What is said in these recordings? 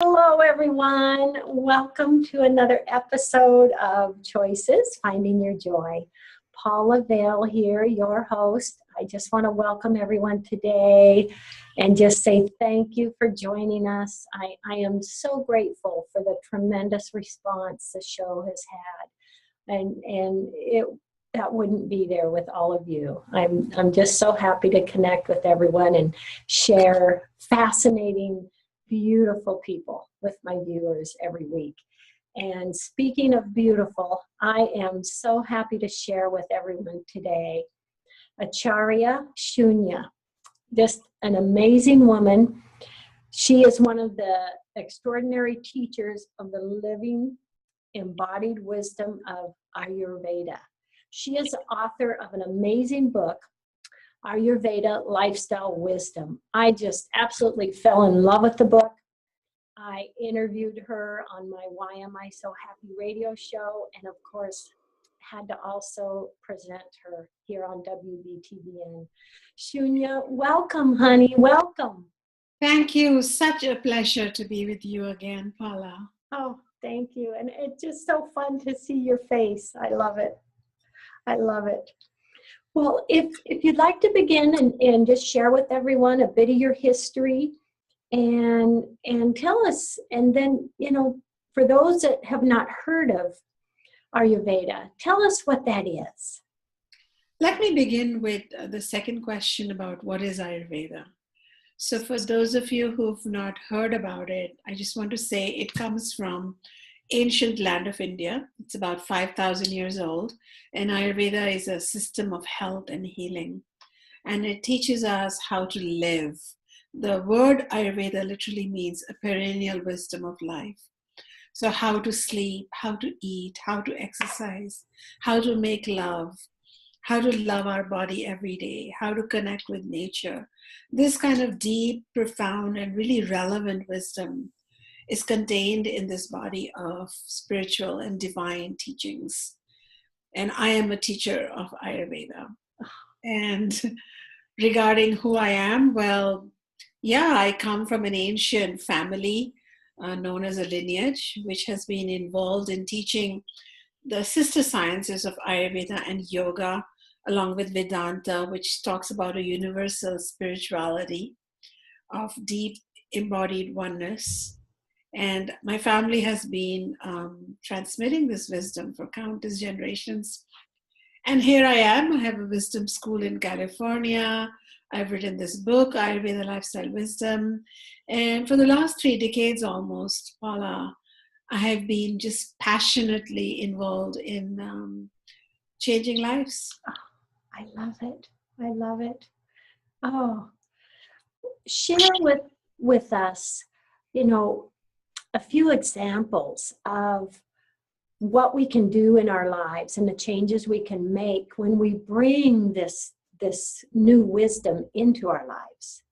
Hello, everyone. Welcome to another episode of Choices, Finding Your Joy. Paula, Vail here, your host. I just want to welcome everyone today and just say thank you for joining us. I am so grateful for the tremendous response the show has had. And that wouldn't be there with all of you. I'm just so happy to connect with everyone and share fascinating, beautiful people with my viewers every week. And speaking of beautiful, I am so happy to share with everyone today Acharya Shunya, just an amazing woman. She is one of the extraordinary teachers of the living embodied wisdom of Ayurveda. She is the author of an amazing book, Ayurveda Lifestyle Wisdom. I just absolutely fell in love with the book. I interviewed her on my Why Am I So Happy radio show, and of course, had to also present her here on WBTVN. Shunya, welcome, honey, welcome. Thank you. Such a pleasure to be with you again, Paula. Oh, thank you. And it's just so fun to see your face. I love it. I love it. Well, if you'd like to begin and just share with everyone a bit of your history and tell us, and then, for those that have not heard of Ayurveda, tell us what that is. Let me begin with the second question about what is Ayurveda. So for those of you who've not heard about it, I just want to say it comes from ancient land of India. It's about 5,000 years old, and Ayurveda is a system of health and healing, and it teaches us how to live. The word Ayurveda literally means a perennial wisdom of life. So how to sleep, how to eat, how to exercise, how to make love, how to love our body every day, how to connect with nature. This kind of deep, profound, and really relevant wisdom is contained in this body of spiritual and divine teachings. And I am a teacher of Ayurveda. And regarding who I am, well, yeah, I come from an ancient family known as a lineage, which has been involved in teaching the sister sciences of Ayurveda and Yoga, along with Vedanta, which talks about a universal spirituality of deep embodied oneness. And my family has been transmitting this wisdom for countless generations. And here I am. I have a wisdom school in California. I've written this book, Ayurveda Lifestyle Wisdom. And for the last 3 decades almost, Paula, I have been just passionately involved in changing lives. Oh, I love it. I love it. Oh, share with us, a few examples of what we can do in our lives and the changes we can make when we bring this new wisdom into our lives.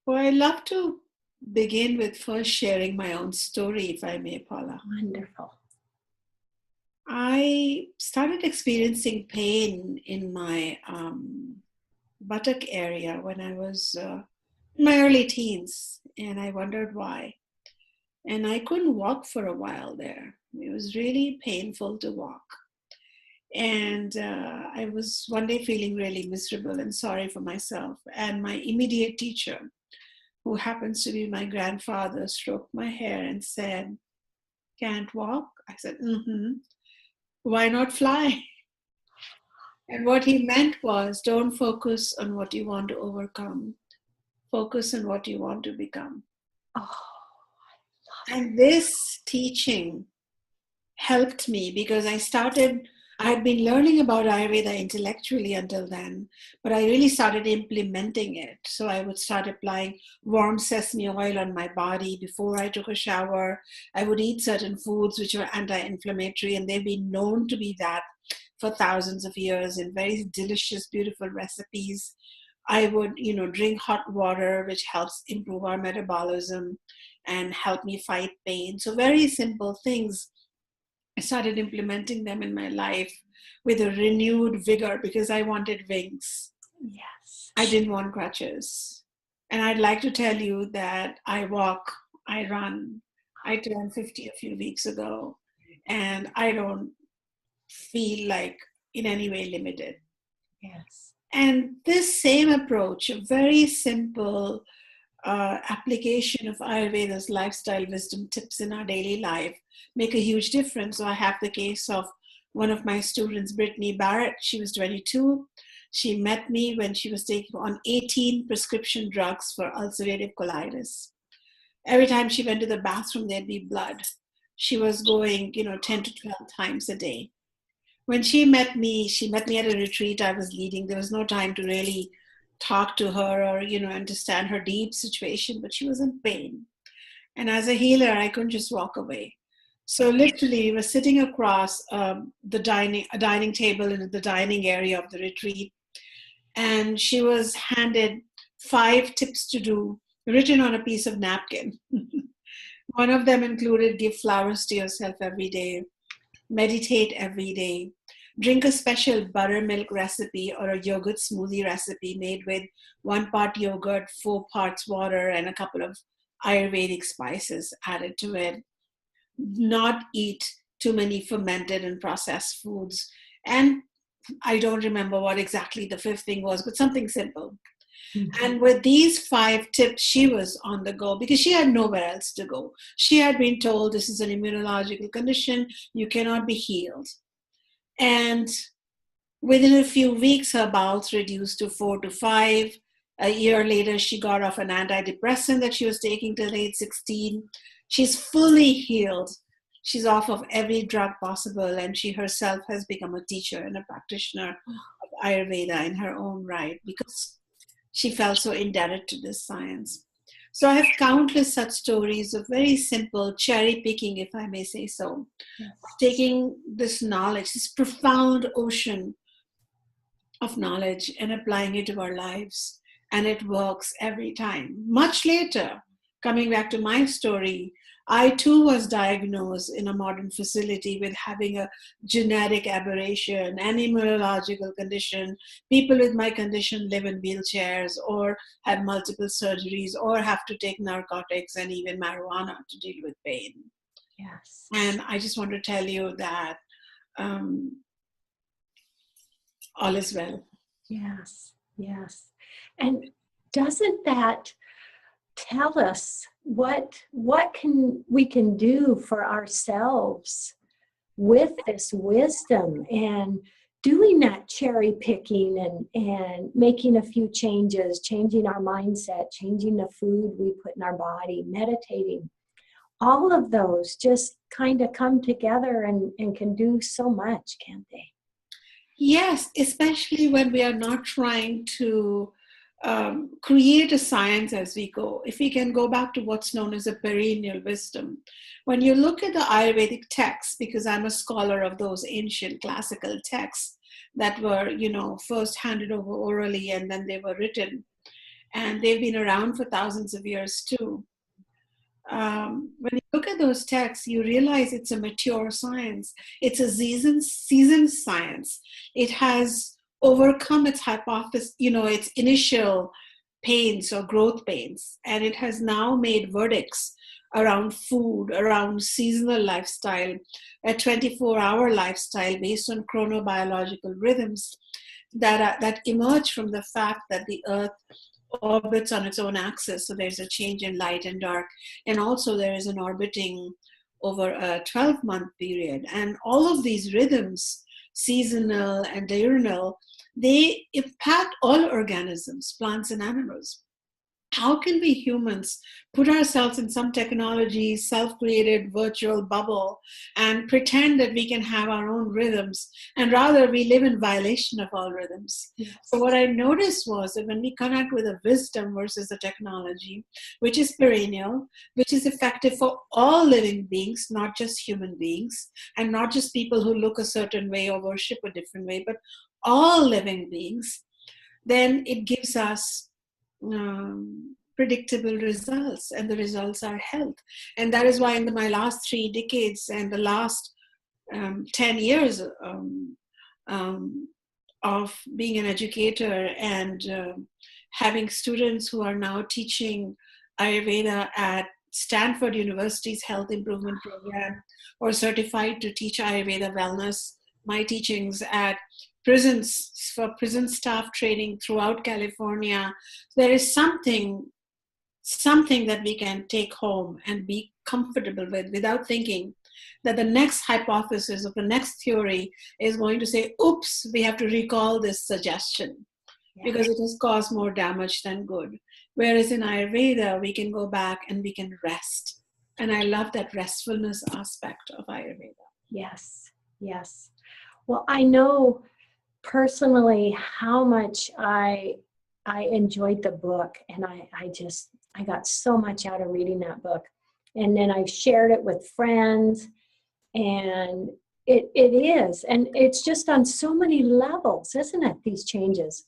Well, I love to begin with first sharing my own story, if I may, Paula. Wonderful. I started experiencing pain in my buttock area when I was in my early teens, and I wondered why. And I couldn't walk for a while there. It was really painful to walk. And I was one day feeling really miserable and sorry for myself. And my immediate teacher, who happens to be my grandfather, stroked my hair and said, "Can't walk?" I said, "Why not fly?" And what he meant was, don't focus on what you want to overcome. Focus on what you want to become. Oh, and this teaching helped me because I had been learning about Ayurveda intellectually until then, but I really started implementing it. So I would start applying warm sesame oil on my body before I took a shower. I would eat certain foods which were anti-inflammatory, and they've been known to be that for thousands of years in very delicious, beautiful recipes. I would, drink hot water, which helps improve our metabolism and help me fight pain. So very simple things. I started implementing them in my life with a renewed vigor because I wanted wings. Yes. I didn't want crutches. And I'd like to tell you that I walk, I run. I turned 50 a few weeks ago, and I don't feel like in any way limited. Yes. And this same approach, a very simple application of Ayurveda's lifestyle wisdom tips in our daily life, make a huge difference. So I have the case of one of my students, Brittany Barrett. She was 22. She met me when she was taking on 18 prescription drugs for ulcerative colitis. Every time she went to the bathroom, there'd be blood. She was going, 10 to 12 times a day. When she met me at a retreat I was leading. There was no time to really talk to her or, understand her deep situation, but she was in pain. And as a healer, I couldn't just walk away. So literally, we were sitting across a dining table in the dining area of the retreat, and she was handed 5 tips to do, written on a piece of napkin. One of them included give flowers to yourself every day, meditate every day, drink a special buttermilk recipe or a yogurt smoothie recipe made with 1 part yogurt, 4 parts water, and a couple of Ayurvedic spices added to it. Not eat too many fermented and processed foods. And I don't remember what exactly the 5th thing was, but something simple. Mm-hmm. And with these 5 tips, she was on the go because she had nowhere else to go. She had been told this is an immunological condition, you cannot be healed. And within a few weeks, her bowels reduced to 4 to 5. A year later, she got off an antidepressant that she was taking till age 16. She's fully healed. She's off of every drug possible, and she herself has become a teacher and a practitioner of Ayurveda in her own right because she felt so indebted to this science. So I have countless such stories of very simple cherry picking, if I may say so, yes. Taking this knowledge, this profound ocean of knowledge and applying it to our lives. And it works every time. Much later, coming back to my story, I too was diagnosed in a modern facility with having a genetic aberration, an immunological condition. People with my condition live in wheelchairs or have multiple surgeries or have to take narcotics and even marijuana to deal with pain. Yes. And I just want to tell you that all is well. Yes, yes. And doesn't that tell us what we can do for ourselves with this wisdom and doing that cherry picking and making a few changes, changing our mindset, changing the food we put in our body, meditating. All of those just kind of come together and can do so much, can't they? Yes, especially when we are not trying to create a science as we go. If we can go back to what's known as a perennial wisdom. When you look at the Ayurvedic texts, because I'm a scholar of those ancient classical texts that were, first handed over orally and then they were written. And they've been around for thousands of years too. When you look at those texts, you realize it's a mature science. It's a seasoned science. It has overcome its hypothesis, its initial pains or growth pains, and it has now made verdicts around food, around seasonal lifestyle, a 24-hour lifestyle based on chronobiological rhythms that emerge from the fact that the earth orbits on its own axis, so there's a change in light and dark, and also there is an orbiting over a 12-month period. And all of these rhythms, seasonal and diurnal, they impact all organisms, plants and animals. How can we humans put ourselves in some technology, self-created virtual bubble and pretend that we can have our own rhythms, and rather we live in violation of all rhythms? Yes. So what I noticed was that when we connect with a wisdom versus a technology, which is perennial, which is effective for all living beings, not just human beings, and not just people who look a certain way or worship a different way, but all living beings, then it gives us predictable results, and the results are health. And that is why in my last 3 decades and the last 10 years of being an educator and having students who are now teaching Ayurveda at Stanford University's health improvement program or certified to teach Ayurveda wellness. My teachings at prisons for prison staff training throughout California. There is something that we can take home and be comfortable with without thinking that the next hypothesis or the next theory is going to say, oops, we have to recall this suggestion because it has caused more damage than good. Whereas in Ayurveda, we can go back and we can rest. And I love that restfulness aspect of Ayurveda. Yes, yes. Well, I know personally how much I enjoyed the book, and I got so much out of reading that book. And then I've shared it with friends, and it is, and it's just on so many levels, isn't it? These changes,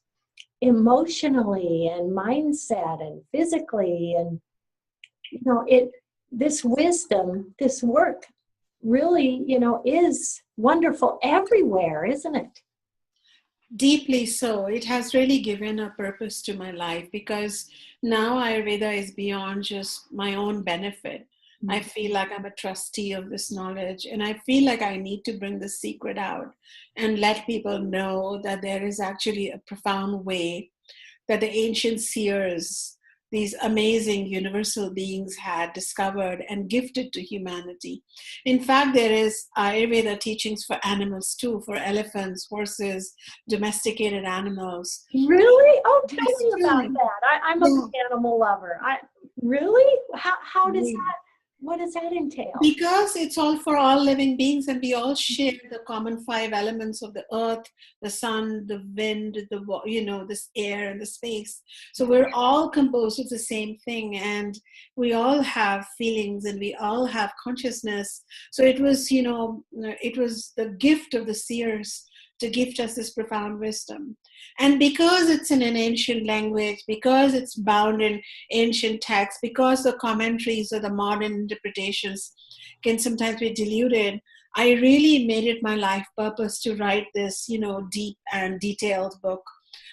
emotionally and mindset and physically, and this wisdom, this work really, is wonderful everywhere, isn't it? Deeply so. It has really given a purpose to my life because now Ayurveda is beyond just my own benefit. I feel like I'm a trustee of this knowledge, and I feel like I need to bring the secret out and let people know that there is actually a profound way that the ancient seers, these amazing universal beings, had discovered and gifted to humanity. In fact, there is Ayurveda teachings for animals too, for elephants, horses, domesticated animals. Really? Oh, tell me about that. I'm a big animal lover. Really? How does that? What does that entail? Because it's all for all living beings, and we all share the common 5 elements of the earth, the sun, the wind, this air and the space. So we're all composed of the same thing, and we all have feelings and we all have consciousness. So it was, it was the gift of the seers to gift us this profound wisdom. And because it's in an ancient language, because it's bound in ancient texts, because the commentaries or the modern interpretations can sometimes be diluted, I really made it my life purpose to write this, deep and detailed book,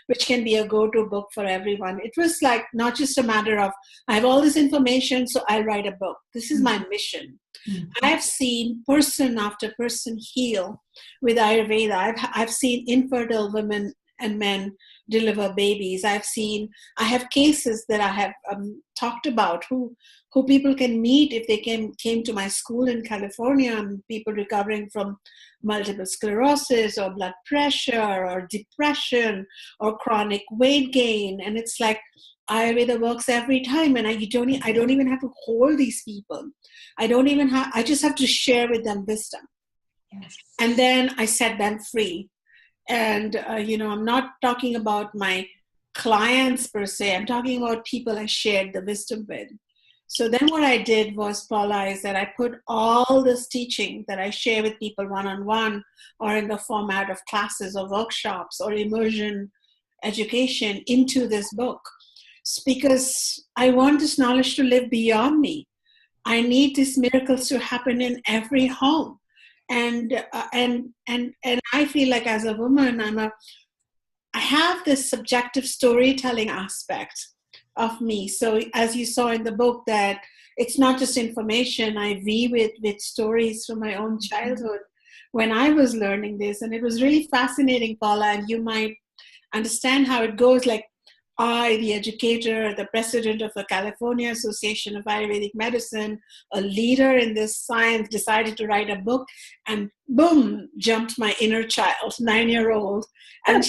which can be a go-to book for everyone. It was like not just a matter of, I have all this information, so I'll write a book. This is my mission. I've seen person after person heal with Ayurveda. I've seen infertile women and men deliver babies. I have cases that I have talked about who people can meet if they came to my school in California, people recovering from multiple sclerosis or blood pressure or depression or chronic weight gain. And it's like Ayurveda works every time, and I don't even have to hold these people. I just have to share with them wisdom. Yes. And then I set them free. And, I'm not talking about my clients per se. I'm talking about people I shared the wisdom with. So then what I did was, Paula, is that I put all this teaching that I share with people one-on-one or in the format of classes or workshops or immersion education into this book. Because I want this knowledge to live beyond me. I need these miracles to happen in every home. And I feel like as a woman, I have this subjective storytelling aspect of me. So as you saw in the book, that it's not just information. I weave it with stories from my own childhood when I was learning this. And it was really fascinating, Paula, and you might understand how it goes. Like, I, the educator, the president of the California Association of Ayurvedic Medicine, a leader in this science, decided to write a book, and boom, jumped my inner child, 9-year-old. And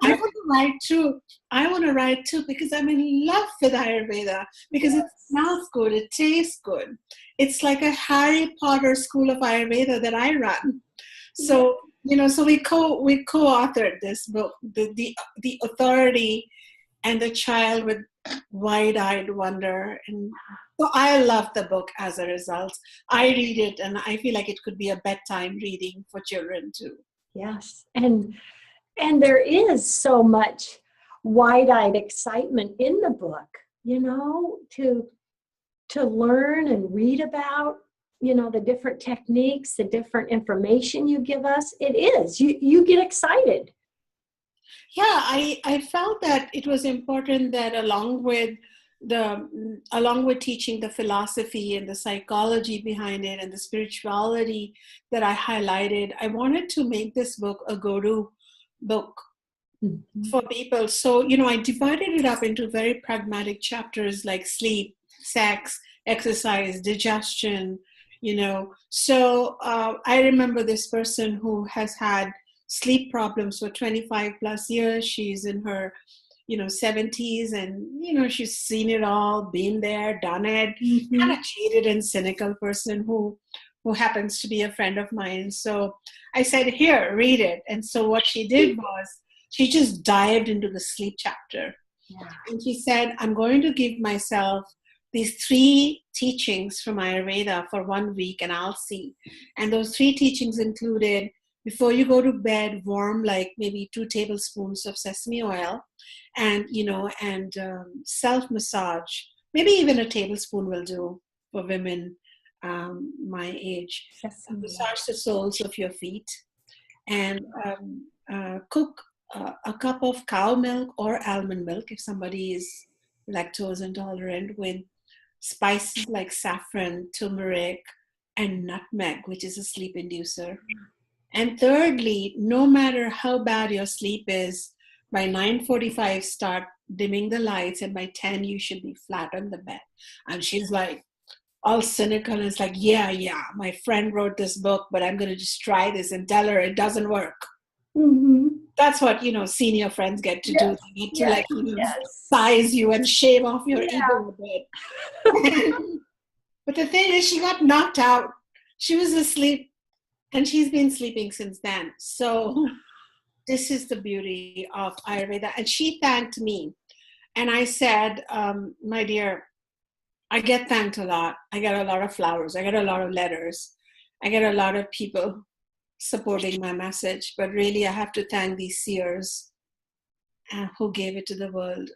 I want to write too, because I'm in love with Ayurveda, because it smells good, it tastes good. It's like a Harry Potter school of Ayurveda that I run. So, so we co-authored this book, the authority and the child with wide-eyed wonder. And so I love the book as a result. I read it and I feel like it could be a bedtime reading for children too. Yes. And there is so much wide-eyed excitement in the book, to learn and read about, the different techniques, the different information you give us. It is. You get excited. Yeah, I felt that it was important that along with along with teaching the philosophy and the psychology behind it and the spirituality that I highlighted, I wanted to make this book a go-to book for people. So, I divided it up into very pragmatic chapters like sleep, sex, exercise, digestion, So I remember this person who has had sleep problems for 25 plus years. She's in her 70s, and she's seen it all, been there, done it. Kind of jaded and cynical person who happens to be a friend of mine. So I said, here, read it. And so what she did was she just dived into the sleep chapter. And she said, I'm going to give myself these 3 teachings from Ayurveda for 1 week, and I'll see. And those 3 teachings included, before you go to bed, warm like maybe 2 tablespoons of sesame oil, and self-massage. Maybe even a tablespoon will do for women my age. Massage the soles of your feet, and cook a cup of cow milk or almond milk if somebody is lactose intolerant, with spices like saffron, turmeric, and nutmeg, which is a sleep inducer. And thirdly, no matter how bad your sleep is, by 9:45 start dimming the lights, and by 10 you should be flat on the bed. And she's like all cynical, and it's like, yeah, my friend wrote this book, but I'm going to just try this and tell her it doesn't work. That's what senior friends get to do. They get to size you and shave off your ego a bit. But the thing is, she got knocked out. She was asleep, and she's been sleeping since then. So this is the beauty of Ayurveda. And she thanked me. And I said, my dear, I get thanked a lot. I get a lot of flowers. I get a lot of letters. I get a lot of people supporting my message. But really, I have to thank these seers who gave it to the world.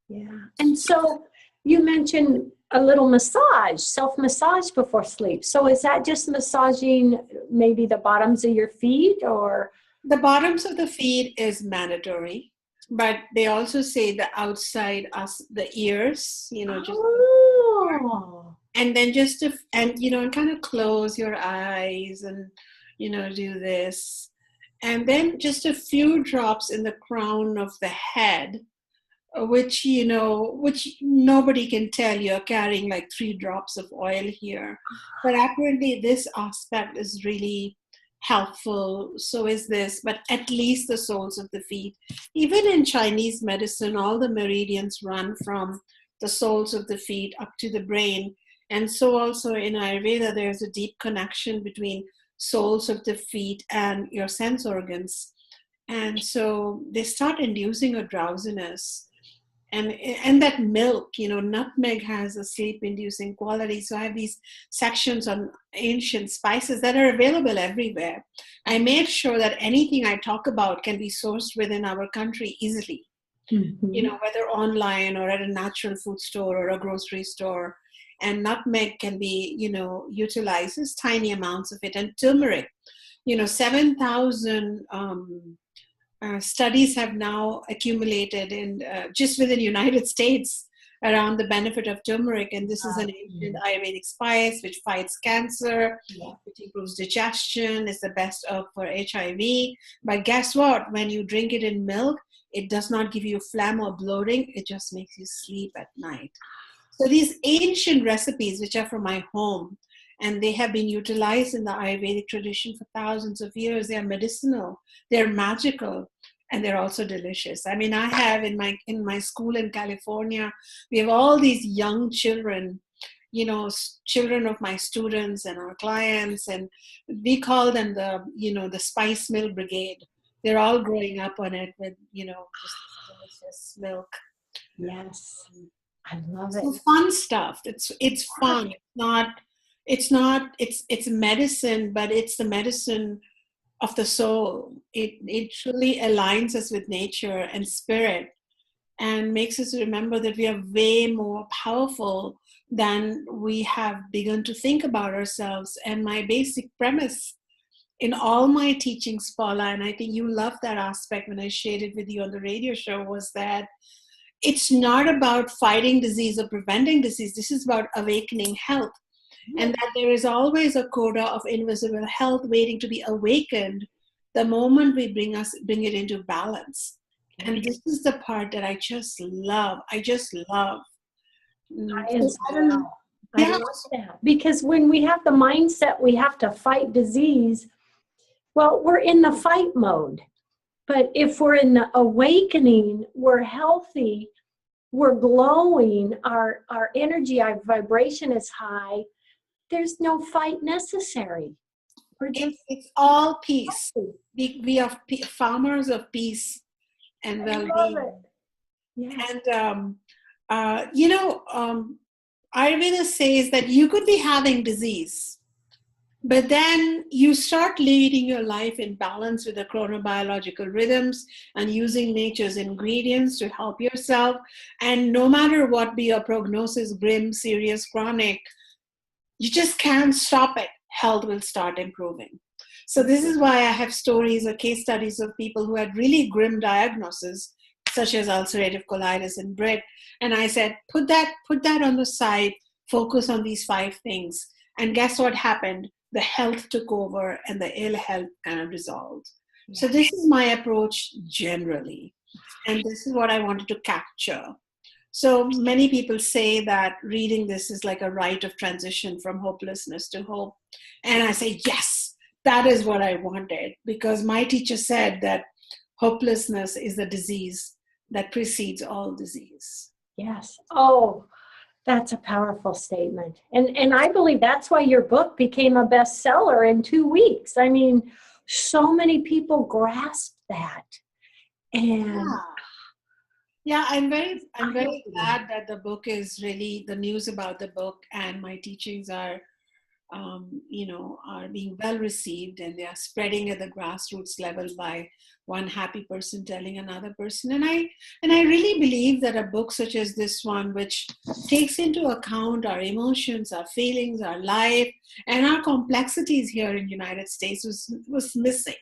Yeah. And so you mentioned a little massage, self-massage before sleep. So is that just massaging maybe the bottoms of your feet, or? The bottoms of the feet is mandatory, but they also say the outside, the ears, just. And then and kind of close your eyes and, do this. And then just a few drops in the crown of the head, which nobody can tell you're carrying like 3 drops of oil here. But apparently this aspect is really helpful. So is this, but at least the soles of the feet. Even in Chinese medicine, all the meridians run from the soles of the feet up to the brain. And so also in Ayurveda, there's a deep connection between soles of the feet and your sense organs. And so they start inducing a drowsiness. And that milk, nutmeg has a sleep-inducing quality. So I have these sections on ancient spices that are available everywhere. I made sure that anything I talk about can be sourced within our country easily, whether online or at a natural food store or a grocery store. And nutmeg can be, utilized as tiny amounts of it. And turmeric, 7,000 studies have now accumulated in just within the United States around the benefit of turmeric. And this is an ancient Ayurvedic spice which fights cancer, which improves digestion, is the best herb for HIV. But guess what? When you drink it in milk, it does not give you phlegm or bloating. It just makes you sleep at night. So these ancient recipes, which are from my home, and they have been utilized in the Ayurvedic tradition for thousands of years. They are medicinal, they're magical, and they're also delicious. I mean, I have in my school in California, we have all these young children, children of my students and our clients, and we call them the spice milk brigade. They're all growing up on it with, just delicious milk. Yes, I love it. So fun stuff. It's fun. It's medicine, but it's the medicine of the soul. It truly aligns us with nature and spirit and makes us remember that we are way more powerful than we have begun to think about ourselves. And my basic premise in all my teachings, Paula, and I think you loved that aspect when I shared it with you on the radio show, was that it's not about fighting disease or preventing disease. This is about awakening health. And that there is always a coda of invisible health waiting to be awakened the moment we bring it into balance. And this is the part that I just love. I just love. I as well. I Yeah. love that. Because when we have the mindset we have to fight disease, well, we're in the fight mode. But if we're in the awakening, we're healthy, we're glowing, our energy, our vibration is high, there's no fight necessary. It's all peace. We are farmers of peace and well-being. Yes. And Ayurveda says that you could be having disease, but then you start leading your life in balance with the chronobiological rhythms and using nature's ingredients to help yourself. And no matter what be your prognosis, grim, serious, chronic, you just can't stop it. Health will start improving. So this is why I have stories or case studies of people who had really grim diagnoses, such as ulcerative colitis and BRIT. And I said, put that on the side, focus on these 5 things. And guess what happened? The health took over and the ill health kind of resolved. Yeah. So this is my approach generally. And this is what I wanted to capture. So many people say that reading this is like a rite of transition from hopelessness to hope. And I say, yes, that is what I wanted, because my teacher said that hopelessness is the disease that precedes all disease. Yes. Oh, that's a powerful statement. And I believe that's why your book became a bestseller in 2 weeks. I mean, so many people grasped that. And yeah, I'm very glad that the book is really, the news about the book and my teachings are being well received, and they are spreading at the grassroots level by one happy person telling another person. And I really believe that a book such as this one, which takes into account our emotions, our feelings, our life, and our complexities here in the United States was missing.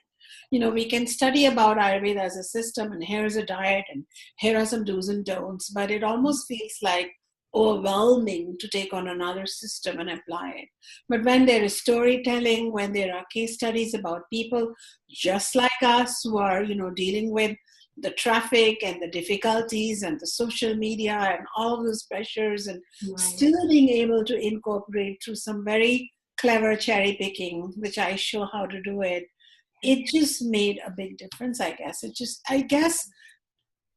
We can study about Ayurveda as a system, and here's a diet, and here are some do's and don'ts, but it almost feels like overwhelming to take on another system and apply it. But when there is storytelling, when there are case studies about people just like us who are, dealing with the traffic and the difficulties and the social media and all those pressures, and still being able to incorporate through some very clever cherry picking, which I show how to do it, it just made a big difference, I guess.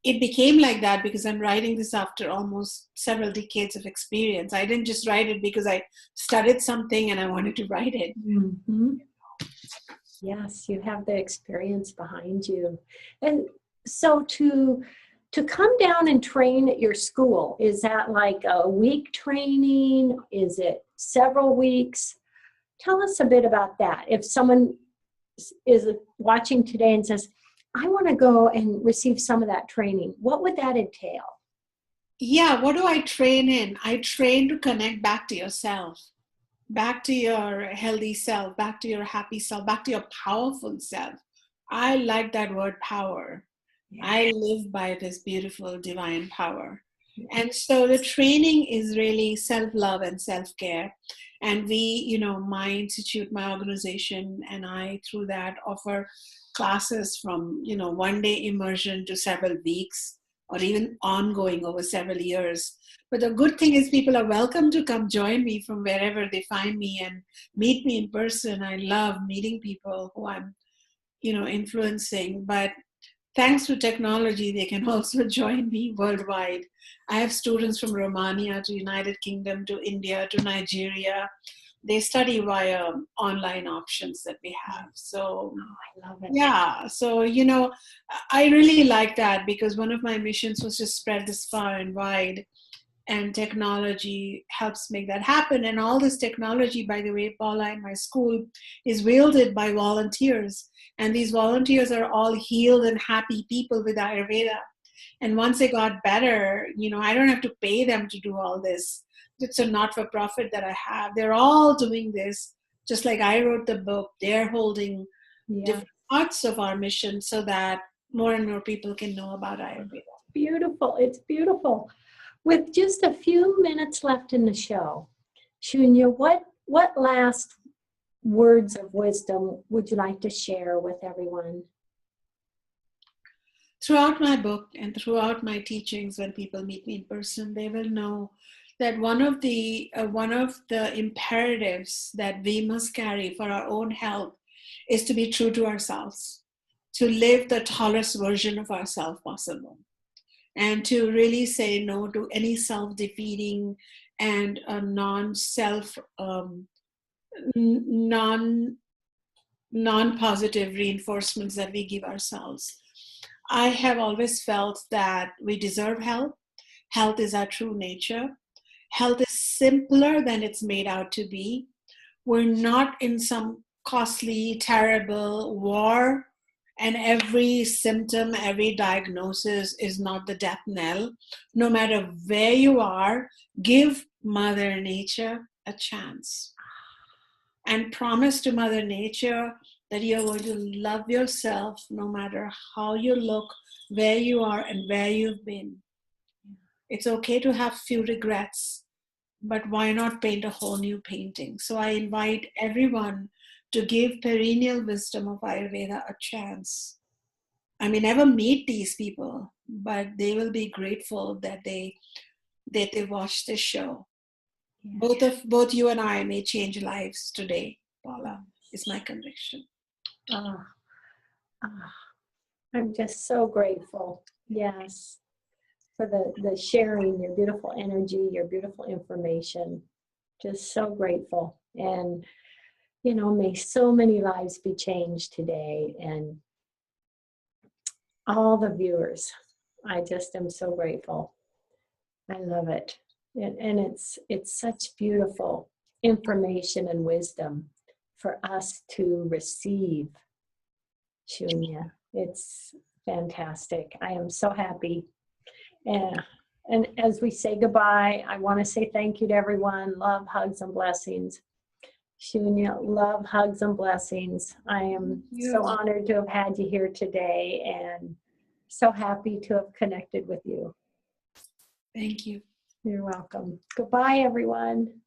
It became like that because I'm writing this after almost several decades of experience. I didn't just write it because I studied something and I wanted to write it. Mm-hmm. Yes, you have the experience behind you. And so to come down and train at your school, is that like a week training? Is it several weeks? Tell us a bit about that. If someone is watching today and says, I want to go and receive some of that training, what would that entail? Yeah, what do I train in? I train to connect back to yourself, back to your healthy self, back to your happy self, back to your powerful self. I like that word power. Yeah. I live by this beautiful divine power. Yeah. And so the training is really self-love and self-care. And we, my institute, my organization, and I, through that, offer classes from, 1-day immersion to several weeks, or even ongoing over several years. But the good thing is people are welcome to come join me from wherever they find me and meet me in person. I love meeting people who I'm, influencing. But thanks to technology, they can also join me worldwide. I have students from Romania to United Kingdom to India to Nigeria. They study via online options that we have. So, I love it. Yeah. So, I really like that because one of my missions was to spread this far and wide, and technology helps make that happen. And all this technology, by the way, Paula, in my school is wielded by volunteers. And these volunteers are all healed and happy people with Ayurveda. And once they got better, I don't have to pay them to do all this. It's a not-for-profit that I have. They're all doing this, just like I wrote the book. They're holding different parts of our mission so that more and more people can know about Ayurveda. beautiful. It's beautiful. With just a few minutes left in the show, Shunya, what last words of wisdom would you like to share with everyone? Throughout my book and throughout my teachings, when people meet me in person, they will know that one of the imperatives that we must carry for our own health is to be true to ourselves, to live the tallest version of ourselves possible, and to really say no to any self-defeating and non-positive reinforcements that we give ourselves. I have always felt that we deserve health. Health is our true nature. Health is simpler than it's made out to be. We're not in some costly, terrible war, and every symptom, every diagnosis is not the death knell. No matter where you are, give Mother Nature a chance. And promise to Mother Nature that you're going to love yourself no matter how you look, where you are, and where you've been. It's okay to have few regrets, but why not paint a whole new painting? So I invite everyone to give perennial wisdom of Ayurveda a chance. I may never meet these people, but they will be grateful that they watched this show. Yeah. Both you and I may change lives today, Paula, is my conviction. I'm just so grateful. Yes. For the sharing, your beautiful energy, your beautiful information. Just so grateful. And, may so many lives be changed today. And all the viewers, I just am so grateful. I love it. And it's such beautiful information and wisdom for us to receive, Shunya. It's fantastic. I am so happy. And as we say goodbye, I want to say thank you to everyone. Love, hugs, and blessings. Shunya, love, hugs, and blessings. I am so honored to have had you here today and so happy to have connected with you. Thank you. You're welcome. Goodbye, everyone.